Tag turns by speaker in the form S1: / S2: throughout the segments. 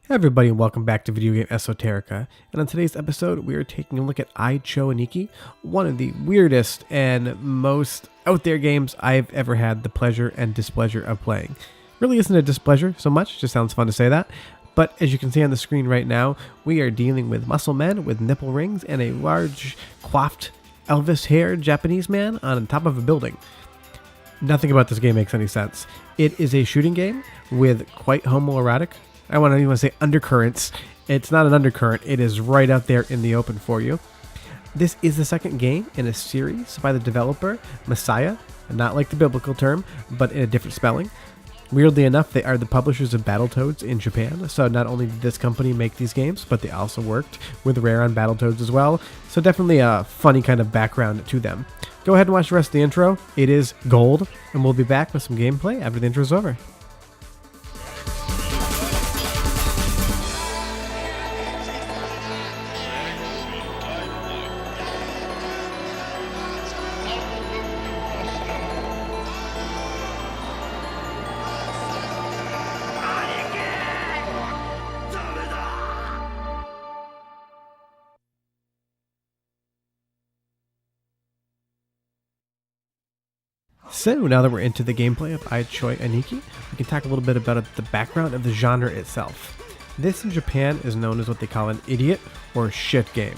S1: Hey everybody, and welcome back to Video Game Esoterica. And on today's episode, we are taking a look at Cho Aniki, one of the weirdest and most out there games I've ever had the pleasure and displeasure of playing. Really isn't a displeasure so much, just sounds fun to say that. But as you can see on the screen right now, we are dealing with muscle men with nipple rings and a large, coiffed, Elvis-haired Japanese man on top of a building. Nothing about this game makes any sense. It is a shooting game with quite homoerotic, I don't even want to say undercurrents. It's not an undercurrent. It is right out there in the open for you. This is the second game in a series by the developer, Messiah. Not like the biblical term, but in a different spelling. Weirdly enough, they are the publishers of Battletoads in Japan. So not only did this company make these games, but they also worked with Rare on Battletoads as well. So definitely a funny kind of background to them. Go ahead and watch the rest of the intro. It is gold, and we'll be back with some gameplay after the intro is over. So now that we're into the gameplay of Cho Aniki, we can talk a little bit about the background of the genre itself. This in Japan is known as what they call an idiot or shit game.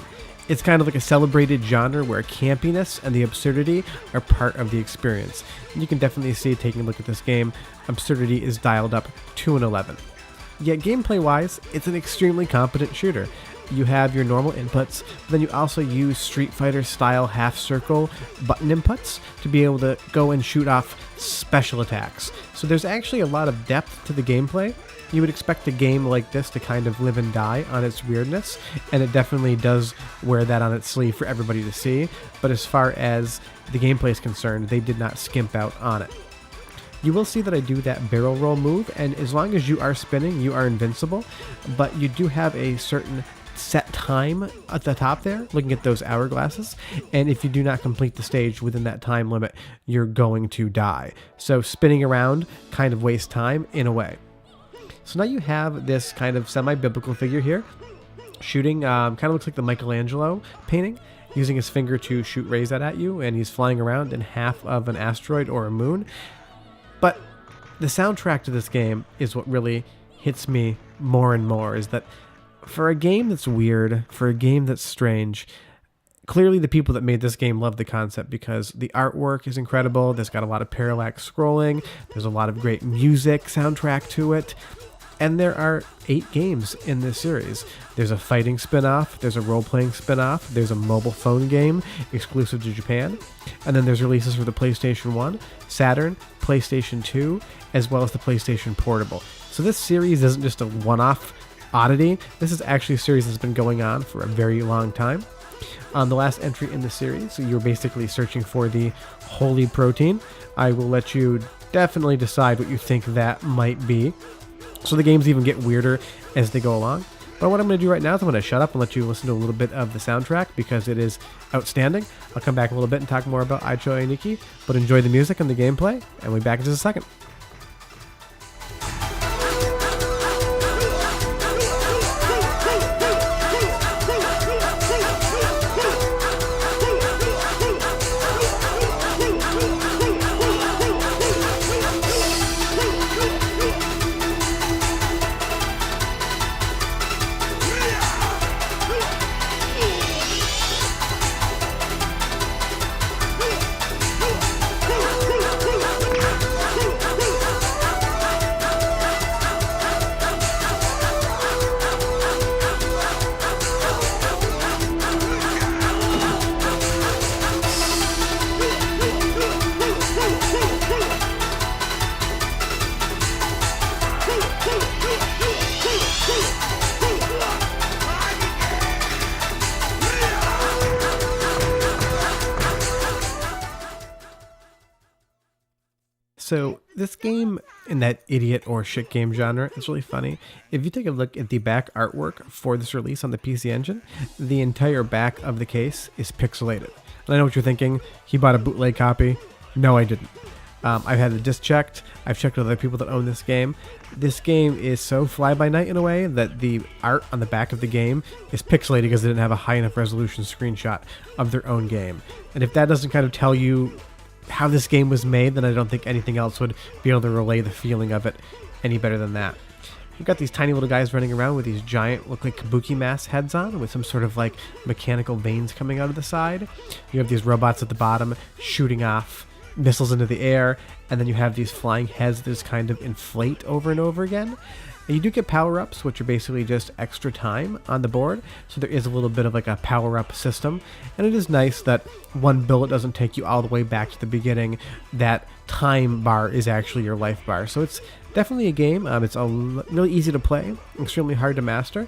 S1: It's kind of like a celebrated genre where campiness and the absurdity are part of the experience. And you can definitely see, taking a look at this game, absurdity is dialed up to an 11. Yet gameplay-wise, it's an extremely competent shooter. You have your normal inputs, but then you also use Street Fighter style half-circle button inputs to be able to go and shoot off special attacks. So there's actually a lot of depth to the gameplay. You would expect a game like this to kind of live and die on its weirdness, and it definitely does wear that on its sleeve for everybody to see, but as far as the gameplay is concerned, they did not skimp out on it. You will see that I do that barrel roll move, and as long as you are spinning, you are invincible, but you do have a certain set time at the top there, looking at those hourglasses, and if you do not complete the stage within that time limit, you're going to die. So spinning around kind of wastes time in a way. So now you have this kind of semi-biblical figure here, shooting, kind of looks like the Michelangelo painting, using his finger to shoot rays at you, and he's flying around in half of an asteroid or a moon. But the soundtrack to this game is what really hits me more and more, is that for a game that's weird, for a game that's strange, clearly the people that made this game love the concept because the artwork is incredible. There's got a lot of parallax scrolling. There's a lot of great music soundtrack to it. And there are 8 games in this series. There's a fighting spin-off, there's a role-playing spin-off, there's a mobile phone game exclusive to Japan, and then there's releases for the PlayStation 1, Saturn, PlayStation 2, as well as the PlayStation Portable. So this series isn't just a one-off oddity. This is actually a series that's been going on for a very long time. On the last entry in the series, you're basically searching for the holy protein. I will let you definitely decide what you think that might be. So the games even get weirder as they go along. But what I'm going to do right now is I'm going to shut up and let you listen to a little bit of the soundtrack because it is outstanding. I'll come back a little bit and talk more about Cho Aniki, but enjoy the music and the gameplay, and we'll be back in just a second. So this game in that idiot or shit game genre is really funny. If you take a look at the back artwork for this release on the PC Engine, the entire back of the case is pixelated. And I know what you're thinking, he bought a bootleg copy. No, I didn't. I've had the disc checked. I've checked with other people that own this game. This game is so fly-by-night in a way that the art on the back of the game is pixelated because they didn't have a high enough resolution screenshot of their own game. And if that doesn't kind of tell you how this game was made, then I don't think anything else would be able to relay the feeling of it any better than that. You've got these tiny little guys running around with these giant, look like kabuki mask heads on with some sort of like mechanical veins coming out of the side. You have these robots at the bottom shooting off missiles into the air, and then you have these flying heads that just kind of inflate over and over again. And you do get power-ups, which are basically just extra time on the board, so there is a little bit of like a power-up system, and it is nice that one bullet doesn't take you all the way back to the beginning. That time bar is actually your life bar, so it's definitely a game. It's really easy to play, extremely hard to master,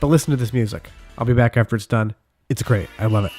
S1: but listen to this music. I'll be back after it's done. It's great. I love it.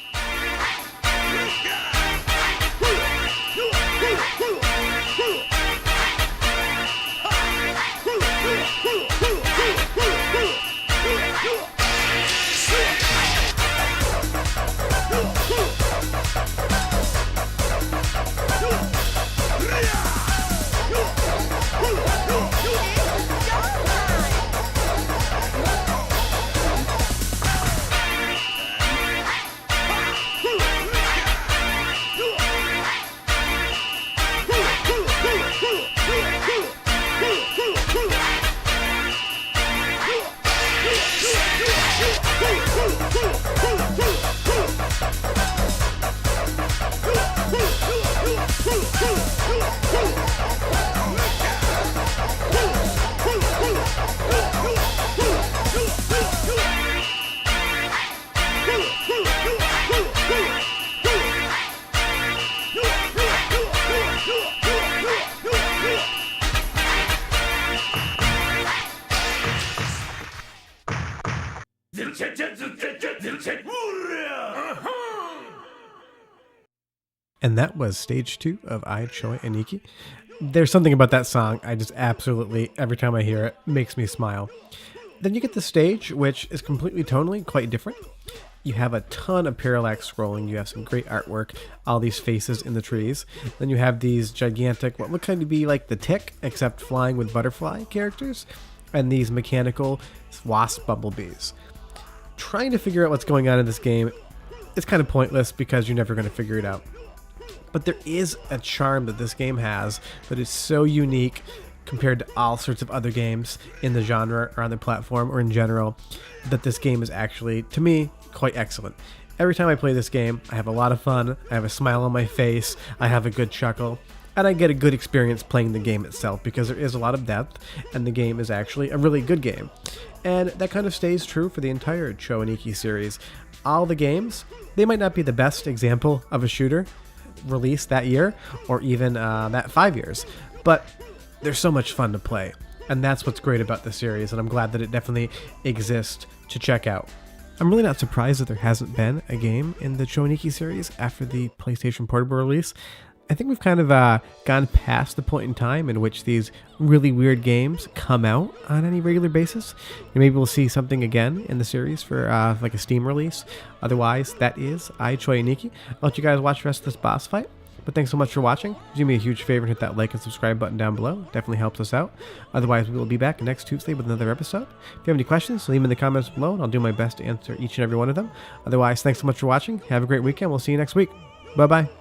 S1: And that was stage 2 of Cho Aniki. There's something about that song I just absolutely, every time I hear it, makes me smile. Then you get the stage, which is completely tonally quite different. You have a ton of parallax scrolling. You have some great artwork, all these faces in the trees. Then you have these gigantic, what look kind of be like the Tick, except flying with butterfly characters, and these mechanical wasp bumblebees. Trying to figure out what's going on in this game is kind of pointless because you're never going to figure it out. But there is a charm that this game has that is so unique compared to all sorts of other games in the genre or on the platform or in general, that this game is actually, to me, quite excellent. Every time I play this game, I have a lot of fun, I have a smile on my face, I have a good chuckle, and I get a good experience playing the game itself because there is a lot of depth, and the game is actually a really good game. And that kind of stays true for the entire Cho Aniki series. All the games, they might not be the best example of a shooter released that year or even that 5 years, but they're so much fun to play, and that's what's great about the series, and I'm glad that it definitely exists to check out. I'm really not surprised that there hasn't been a game in the Cho Aniki series after the PlayStation Portable release. I think we've kind of gone past the point in time in which these really weird games come out on any regular basis. And maybe we'll see something again in the series for like a Steam release. Otherwise, that is Cho Aniki. I'll let you guys watch the rest of this boss fight. But thanks so much for watching. Do me a huge favor and hit that like and subscribe button down below. Definitely helps us out. Otherwise, we will be back next Tuesday with another episode. If you have any questions, leave them in the comments below, and I'll do my best to answer each and every one of them. Otherwise, thanks so much for watching. Have a great weekend. We'll see you next week. Bye-bye.